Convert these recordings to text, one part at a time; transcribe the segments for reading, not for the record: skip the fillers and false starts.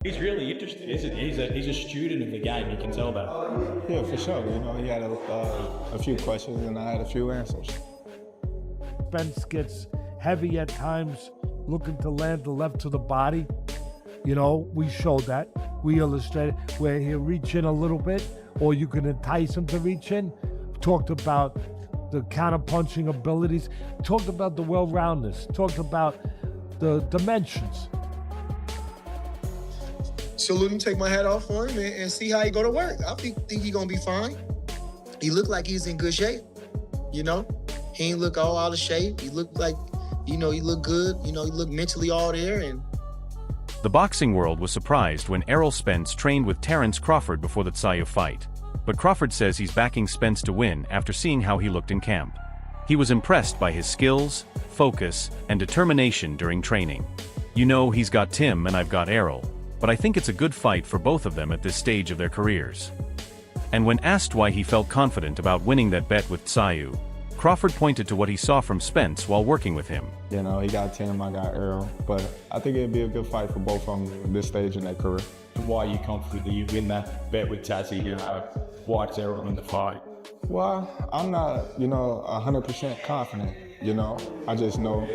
He's really interested, isn't he? He's a student of the game, you can tell that. Yeah, for sure. He had a few questions and I had a few answers. Spence gets heavy at times, looking to land the left to the body. We showed that. We illustrated where he'll reach in a little bit, or you can entice him to reach in. Talked about the counter-punching abilities. Talked about the well-roundedness. Talked about the dimensions. Salute him, take my hat off for him, and see how he go to work. I think he's going to be fine. He looked like he's in good shape, He ain't look all out of shape. He looked like, he looked good. He looked mentally all there. And The boxing world was surprised when Errol Spence trained with Terence Crawford before the Tszyu fight. But Crawford says he's backing Spence to win after seeing how he looked in camp. He was impressed by his skills, focus, and determination during training. He's got Tim and I've got Errol, but I think it's a good fight for both of them at this stage of their careers. And when asked why he felt confident about winning that bet with Tszyu, Crawford pointed to what he saw from Spence while working with him. He got Tim, I got Errol, but I think it'd be a good fight for both of them at this stage in their career. Why are you confident that you win that bet with Tszyu? Why it's Errol in the fight? Well, I'm not, 100% confident, I just know,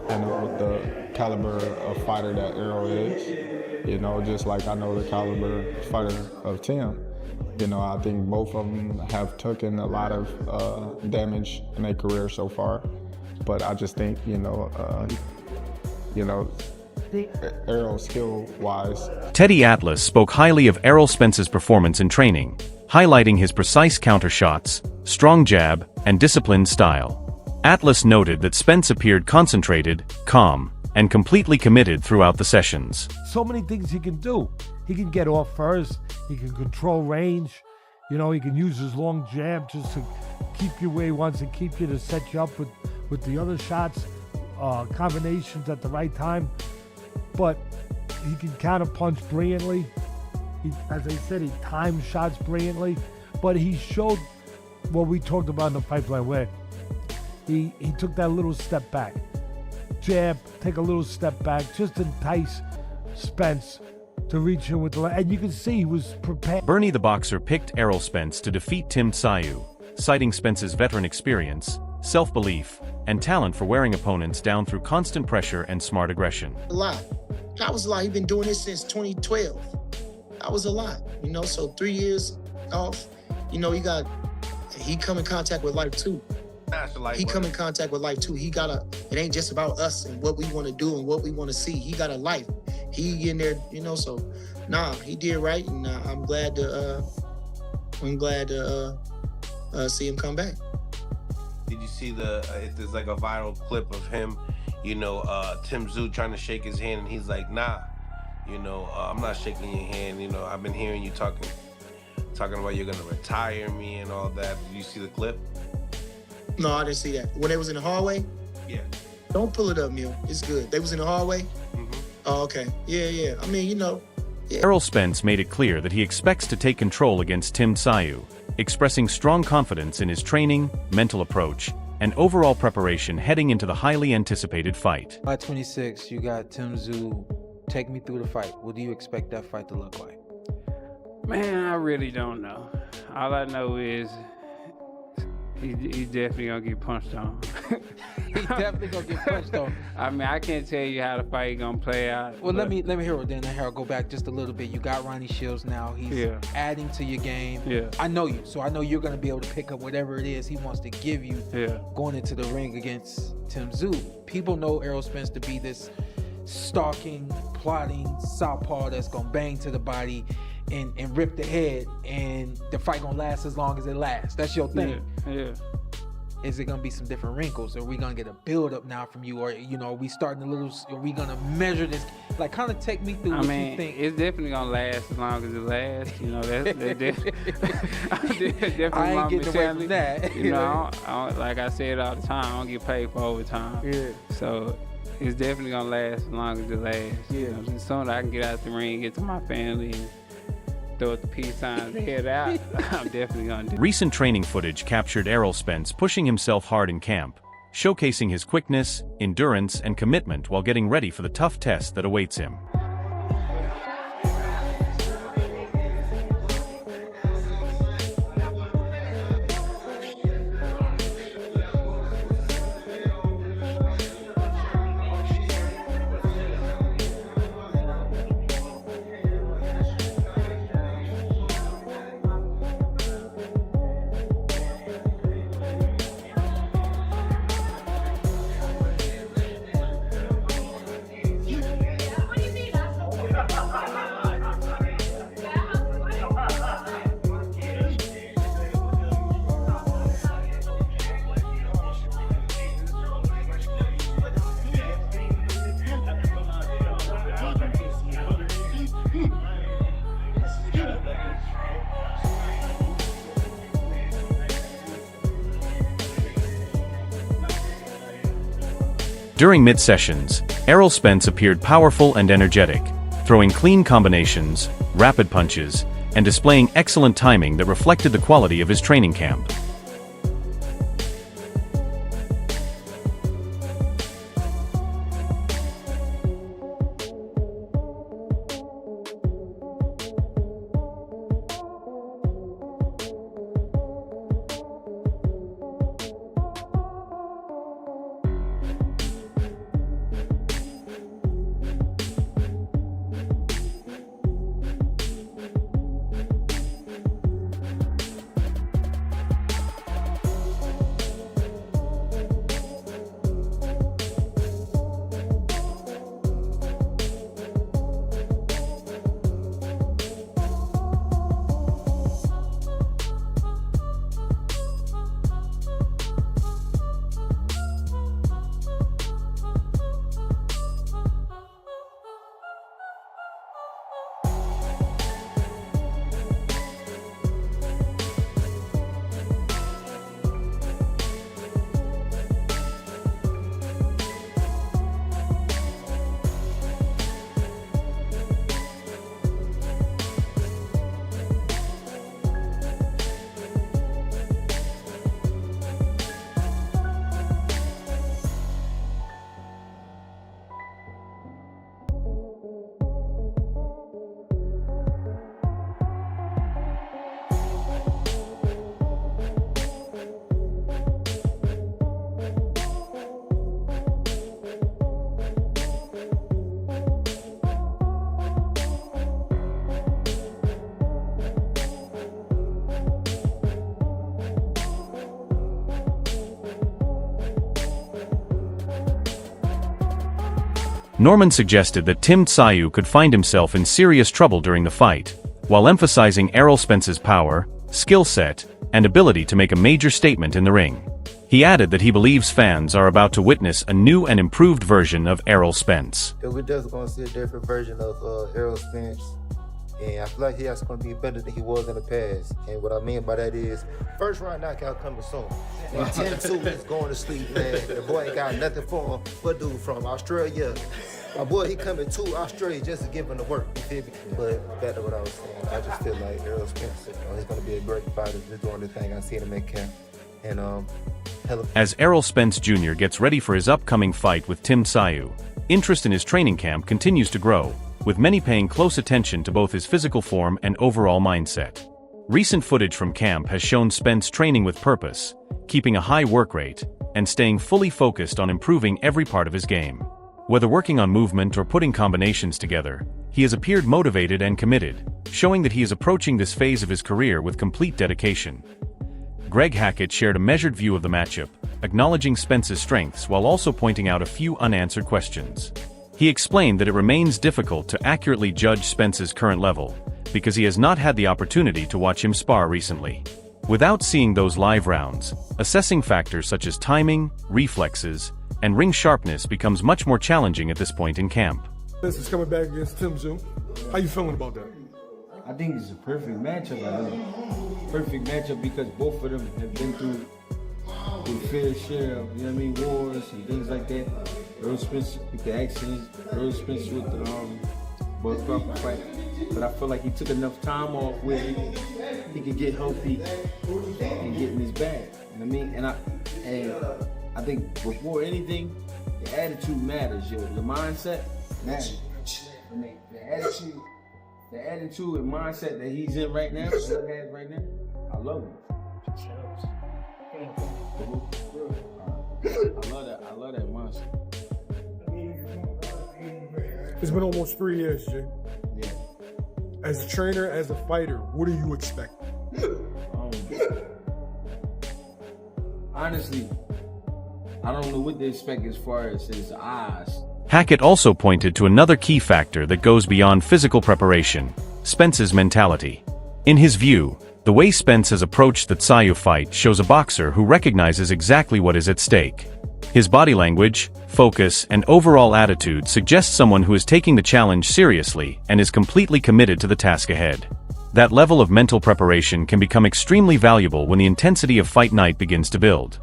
the caliber of fighter that Errol is, just like I know the caliber fighter of Tim. I think both of them have taken a lot of damage in their career so far, but I just think, Errol skill-wise. Teddy Atlas spoke highly of Errol Spence's performance in training, highlighting his precise counter shots, strong jab, and disciplined style. Atlas noted that Spence appeared concentrated, calm, and completely committed throughout the sessions. So many things he can do. He can get off first. He can control range. He can use his long jab just to keep you where he wants to keep you, to set you up with the other shots, combinations at the right time. But he can counter punch brilliantly. As I said, he timed shots brilliantly. But he showed what we talked about in the pipeline, where he took that little step back. Jab, take a little step back, just entice Spence to reach in with the left. And you can see he was prepared. Bernie the boxer picked Errol Spence to defeat Tim Tszyu, citing Spence's veteran experience, self-belief, and talent for wearing opponents down through constant pressure and smart aggression. a lot. That was a lot. He's been doing this since 2012. That was a lot, so 3 years off. He come in contact with life too. He come in contact with life too. It ain't just about us and what we want to do and what we want to see. He got a life. He in there, so he did right, and I'm glad to see him come back. Did you see there's like a viral clip of him, Tim Tszyu trying to shake his hand and he's like, nah, I'm not shaking your hand. I've been hearing you talking about you're gonna retire me and all that. Did you see the clip? No, I didn't see that. When they was in the hallway? Yeah. Don't pull it up, Neil. It's good. They was in the hallway? Mm-hmm. Oh, okay. Yeah. I mean, yeah. Errol Spence made it clear that he expects to take control against Tim Tszyu, expressing strong confidence in his training, mental approach, and overall preparation heading into the highly anticipated fight. By 26, you got Tim Tszyu. Take me through the fight. What do you expect that fight to look like? Man, I really don't know. All I know is he's definitely gonna get punched on. He's definitely gonna get punched on. I mean, I can't tell you how the fight gonna play out. Well, let me hear it then. Harold, go back just a little bit. You got Ronnie Shields now. He's adding to your game. Yeah. I know you, so I know you're gonna be able to pick up whatever it is he wants to give you. Yeah. Going into the ring against Tim Tszyu. People know Errol Spence to be this stalking, plotting southpaw that's gonna bang to the body and rip the head, and the fight gonna last as long as it lasts. That's your thing. Yeah. Is it gonna be some different wrinkles? Are we gonna get a build up now from you, or are we starting a little? Are we gonna measure this? Like, kind of take me through what you think. It's definitely gonna last as long as it lasts. That's definitely I ain't getting away from mentality. that. I don't, like I said all the time, I don't get paid for overtime. Yeah. So it's definitely gonna last as long as it lasts. Yeah. As soon as I can get out the ring, get to my family, and throw the peace sign, head out, I'm definitely gonna do it. Recent training footage captured Errol Spence pushing himself hard in camp, showcasing his quickness, endurance, and commitment while getting ready for the tough test that awaits him. During mid-sessions, Errol Spence appeared powerful and energetic, throwing clean combinations, rapid punches, and displaying excellent timing that reflected the quality of his training camp. Norman suggested that Tim Tszyu could find himself in serious trouble during the fight, while emphasizing Errol Spence's power, skill set, and ability to make a major statement in the ring. He added that he believes fans are about to witness a new and improved version of Errol Spence. We're just going to see a different version of Errol Spence, and I feel like he's going to be better than he was in the past. And what I mean by that is, first round knockout coming soon. And Tim Tszyu is going to sleep, man. The boy ain't got nothing for him but dude from Australia. My boy, he coming to Australia just to give him the work, you feel me? But back to what I was saying, I just feel like Errol Spence, he's going to be a great fighter. Just doing the thing I see him in camp. And As Errol Spence Jr. gets ready for his upcoming fight with Tim Tszyu, interest in his training camp continues to grow, with many paying close attention to both his physical form and overall mindset. Recent footage from camp has shown Spence training with purpose, keeping a high work rate, and staying fully focused on improving every part of his game. Whether working on movement or putting combinations together, he has appeared motivated and committed, showing that he is approaching this phase of his career with complete dedication. Greg Hackett shared a measured view of the matchup, acknowledging Spence's strengths while also pointing out a few unanswered questions. He explained that it remains difficult to accurately judge Spence's current level, because he has not had the opportunity to watch him spar recently. Without seeing those live rounds, assessing factors such as timing, reflexes, and ring sharpness becomes much more challenging at this point in camp. This is coming back against Tim Tszyu. How you feeling about that? I think it's a perfect matchup. Perfect matchup because both of them have been through their fair share of, you know what I mean, wars and things like that. Errol Spence with the accidents, Errol Spence with the both Crawford fight. But I feel like he took enough time off where he could get healthy and get in his bag. You know what I mean? And I think before anything, the attitude matters. Your mindset matters. The attitude and mindset that he's in right now, I love him. I love that mindset. It's been almost 3 years, Jay. Yeah. As a trainer, as a fighter, what do you expect? Honestly, I don't know what to expect as far as his eyes. Hackett also pointed to another key factor that goes beyond physical preparation: Spence's mentality. In his view, the way Spence has approached the Tszyu fight shows a boxer who recognizes exactly what is at stake. His body language, focus, and overall attitude suggest someone who is taking the challenge seriously and is completely committed to the task ahead. That level of mental preparation can become extremely valuable when the intensity of fight night begins to build.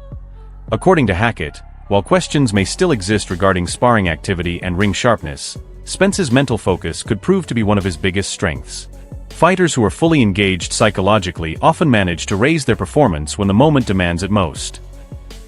According to Hackett, While questions may still exist regarding sparring activity and ring sharpness, Spence's mental focus could prove to be one of his biggest strengths. Fighters who are fully engaged psychologically often manage to raise their performance when the moment demands it most.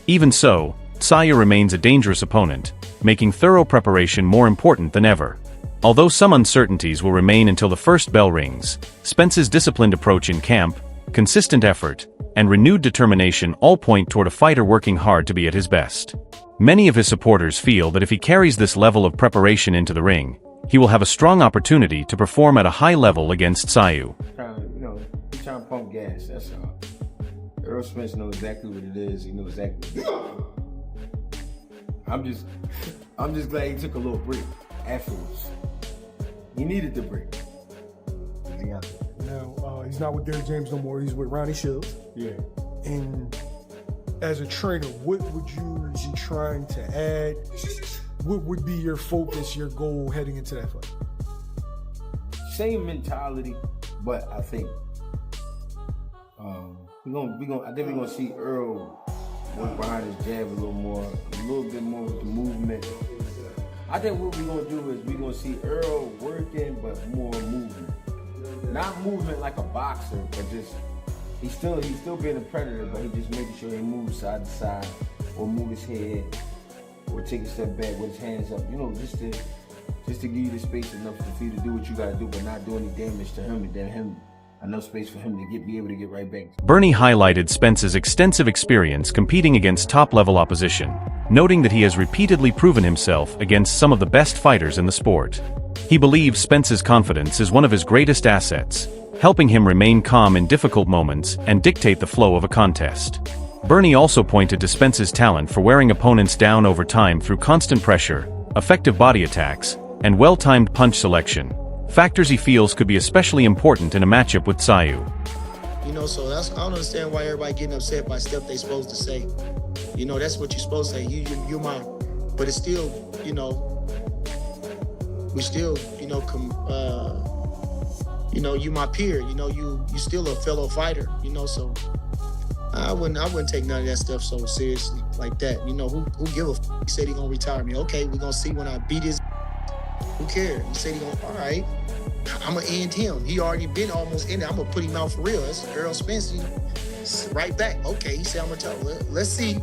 Even so, Tszyu remains a dangerous opponent, making thorough preparation more important than ever. Although some uncertainties will remain until the first bell rings, Spence's disciplined approach in camp, consistent effort, and renewed determination all point toward a fighter working hard to be at his best. Many of his supporters feel that if he carries this level of preparation into the ring, he will have a strong opportunity to perform at a high level against Tszyu. He's trying to pump gas, that's all. Errol Spence knows exactly what it is, he knows exactly what it is. I'm just glad he took a little break afterwards. He needed the break. Now, he's not with Derrick James no more. He's with Ronnie Shields. Yeah. And as a trainer, what would you be trying to add? What would be your focus, your goal heading into that fight? Same mentality, but I think I think we're gonna see Errol work behind his jab a little bit more with the movement. I think what we're gonna do is we're gonna see Errol working, but more movement. Not movement like a boxer, but just he's still being a predator, but he's just making sure he moves side to side, or move his head, or take a step back with his hands up. Just to give you the space enough for you to do what you gotta do, but not do any damage to him, and then him enough space for him to be able to get right back. Bernie highlighted Spence's extensive experience competing against top-level opposition, noting that he has repeatedly proven himself against some of the best fighters in the sport. He believes Spence's confidence is one of his greatest assets, helping him remain calm in difficult moments and dictate the flow of a contest. Bernie also pointed to Spence's talent for wearing opponents down over time through constant pressure, effective body attacks, and well-timed punch selection, factors he feels could be especially important in a matchup with Tszyu. So I don't understand why everybody getting upset by stuff they supposed to say. That's what you're supposed to say. You're my, but it's still, we still, you my peer. You still a fellow fighter. So I wouldn't take none of that stuff so seriously like that. Who give a f? He said he gonna retire me. Okay, we're gonna see when I beat his. Who cares? He said he gonna. All right, I'm gonna end him. He already been almost in it. I'm gonna put him out for real. That's Errol Spence. Right back. Okay, he said I'm gonna tell. Let's see.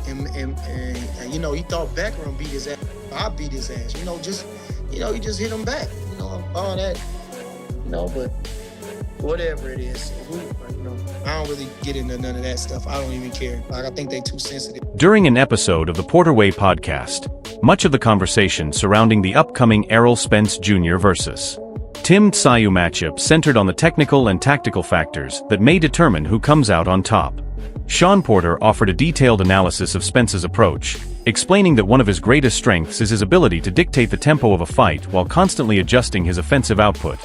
And he thought Becker gonna beat his ass. I beat his ass. You just hit him back. All that. But whatever it is, I don't really get into none of that stuff. I don't even care. I think they too sensitive. During an episode of the Porter Way podcast, much of the conversation surrounding the upcoming Errol Spence Jr. versus Tim Tszyu matchup centered on the technical and tactical factors that may determine who comes out on top. Sean Porter offered a detailed analysis of Spence's approach, explaining that one of his greatest strengths is his ability to dictate the tempo of a fight while constantly adjusting his offensive output.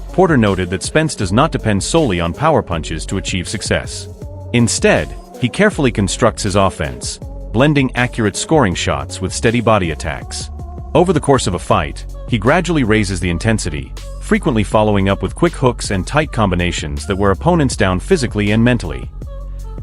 Porter noted that Spence does not depend solely on power punches to achieve success. Instead, he carefully constructs his offense, blending accurate scoring shots with steady body attacks. Over the course of a fight, he gradually raises the intensity, frequently following up with quick hooks and tight combinations that wear opponents down physically and mentally.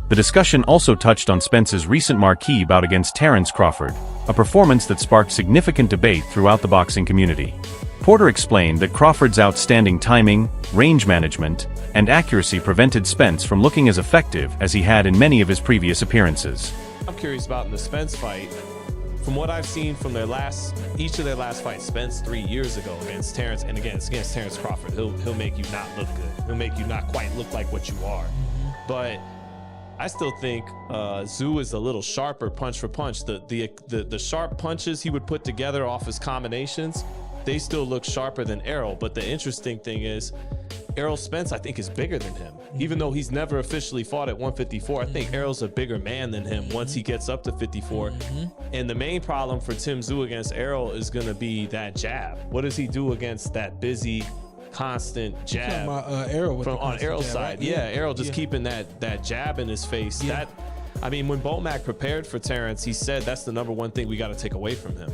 The discussion also touched on Spence's recent marquee bout against Terence Crawford, a performance that sparked significant debate throughout the boxing community. Porter explained that Crawford's outstanding timing, range management, and accuracy prevented Spence from looking as effective as he had in many of his previous appearances. I'm curious about in the Spence fight, from what I've seen from each of their last fights, Spence 3 years ago against Terence and against Terence Crawford, he'll make you not look good. He'll make you not quite look like what you are. But I still think Tszyu is a little sharper punch for punch. The sharp punches he would put together off his combinations, they still look sharper than Errol. But the interesting thing is, Errol Spence, I think, is bigger than him. Even though he's never officially fought at 154, I think Errol's a bigger man than him once he gets up to 54. And the main problem for Tim Tszyu against Errol is going to be that jab. What does he do against that busy, constant jab Errol on Errol's jab, side? Right? Yeah, Errol just keeping that jab in his face. Yeah. When Bomac prepared for Terence, he said that's the number one thing we got to take away from him.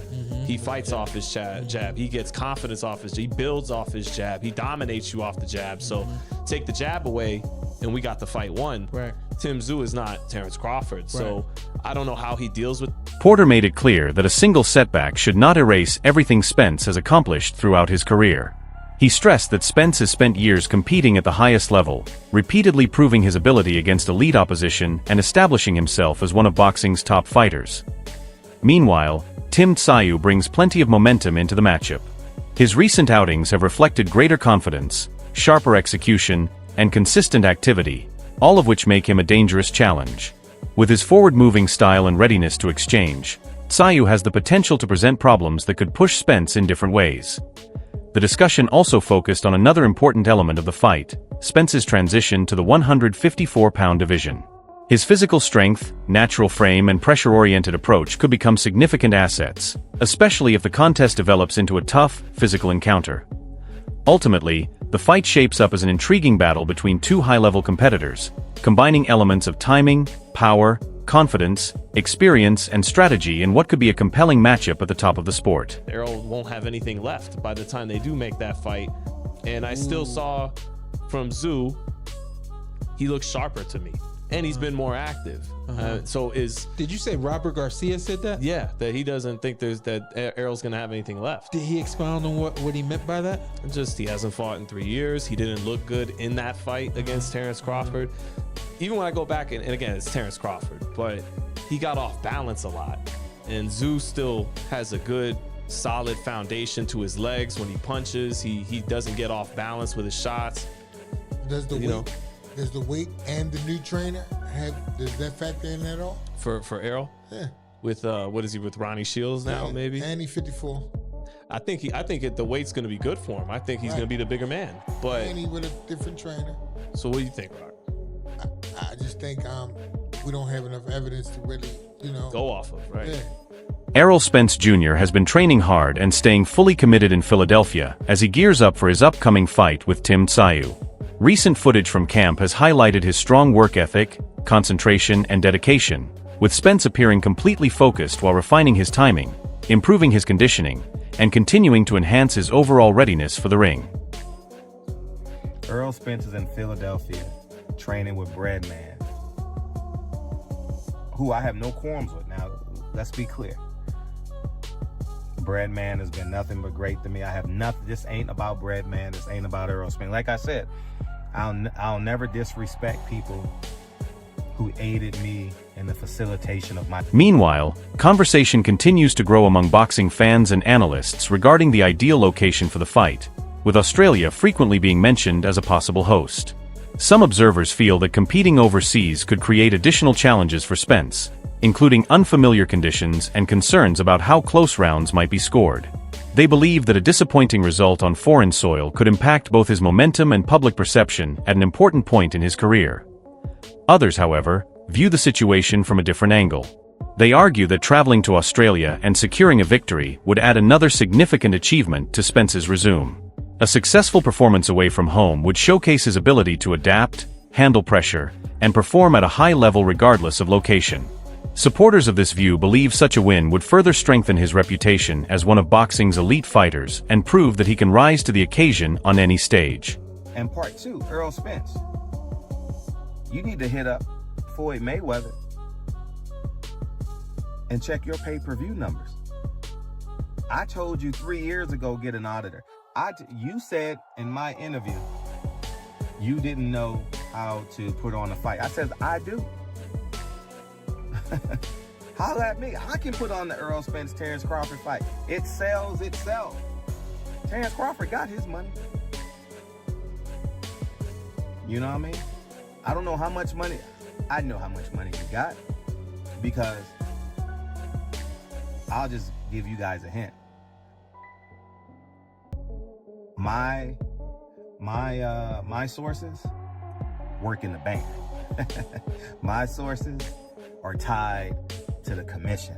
He fights off his jab. He gets confidence off his jab. He builds off his jab. He dominates you off the jab. So take the jab away, and we got the fight won. Right. Tim Tszyu is not Terence Crawford, so I don't know how he deals with. Porter made it clear that a single setback should not erase everything Spence has accomplished throughout his career. He stressed that Spence has spent years competing at the highest level, repeatedly proving his ability against elite opposition and establishing himself as one of boxing's top fighters. Meanwhile, Tim Tszyu brings plenty of momentum into the matchup. His recent outings have reflected greater confidence, sharper execution, and consistent activity, all of which make him a dangerous challenge. With his forward-moving style and readiness to exchange, Tszyu has the potential to present problems that could push Spence in different ways. The discussion also focused on another important element of the fight, Spence's transition to the 154-pound division. His physical strength, natural frame, and pressure-oriented approach could become significant assets, especially if the contest develops into a tough, physical encounter. Ultimately, the fight shapes up as an intriguing battle between two high-level competitors, combining elements of timing, power, confidence, experience, and strategy in what could be a compelling matchup at the top of the sport. Errol won't have anything left by the time they do make that fight. And I still saw from Tszyu, he looks sharper to me. And he's been more active. Did you say Robert Garcia said that? Yeah, that he doesn't think that Errol's gonna have anything left. Did he expound on what he meant by that? Just he hasn't fought in 3 years. He didn't look good in that fight against Terence Crawford. Even when I go back and again, it's Terence Crawford, but he got off balance a lot. And Tszyu still has a good, solid foundation to his legs. When he punches, he doesn't get off balance with his shots. Does the weight and the new trainer does that factor in at all? For Errol? Yeah. With what is he with Ronnie Shields now? Yeah, maybe. And he's 54. I think the weight's going to be good for him. I think he's going to be the bigger man. But and he with a different trainer. So what do you think, Rock? I just think we don't have enough evidence to really go off of, right? Yeah. Errol Spence Jr. has been training hard and staying fully committed in Philadelphia as he gears up for his upcoming fight with Tim Tszyu. Recent footage from camp has highlighted his strong work ethic, concentration, and dedication, with Spence appearing completely focused while refining his timing, improving his conditioning, and continuing to enhance his overall readiness for the ring. Errol Spence is in Philadelphia, training with Breadman, who I have no qualms with. Now, let's be clear. Breadman has been nothing but great to me. I have nothing. This ain't about Breadman. This ain't about Errol Spence. Like I said, I'll never disrespect people who aided me in the facilitation of my... Meanwhile, conversation continues to grow among boxing fans and analysts regarding the ideal location for the fight, with Australia frequently being mentioned as a possible host. Some observers feel that competing overseas could create additional challenges for Spence, including unfamiliar conditions and concerns about how close rounds might be scored. They believe that a disappointing result on foreign soil could impact both his momentum and public perception at an important point in his career. Others, however, view the situation from a different angle. They argue that traveling to Australia and securing a victory would add another significant achievement to Spence's resume. A successful performance away from home would showcase his ability to adapt, handle pressure, and perform at a high level regardless of location. Supporters of this view believe such a win would further strengthen his reputation as one of boxing's elite fighters and prove that he can rise to the occasion on any stage. And part two, Errol Spence. You need to hit up Floyd Mayweather and check your pay-per-view numbers. I told you 3 years ago, get an auditor. You said in my interview, you didn't know how to put on a fight. I said, I do. Holla at me. I can put on the Errol Spence Terence Crawford fight. It sells itself. Terence Crawford got his money. You know what I mean? I don't know how much money. I know how much money you got, because I'll just give you guys a hint. My sources work in the bank. My sources are tied to the commission.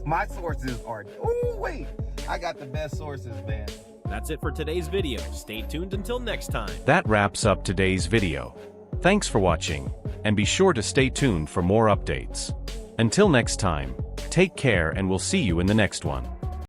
my sources are, oh wait, I got the best sources, man. That's it for today's video. Stay tuned until next time. That wraps up today's video. Thanks for watching, and be sure to stay tuned for more updates. Until next time, take care and we'll see you in the next one.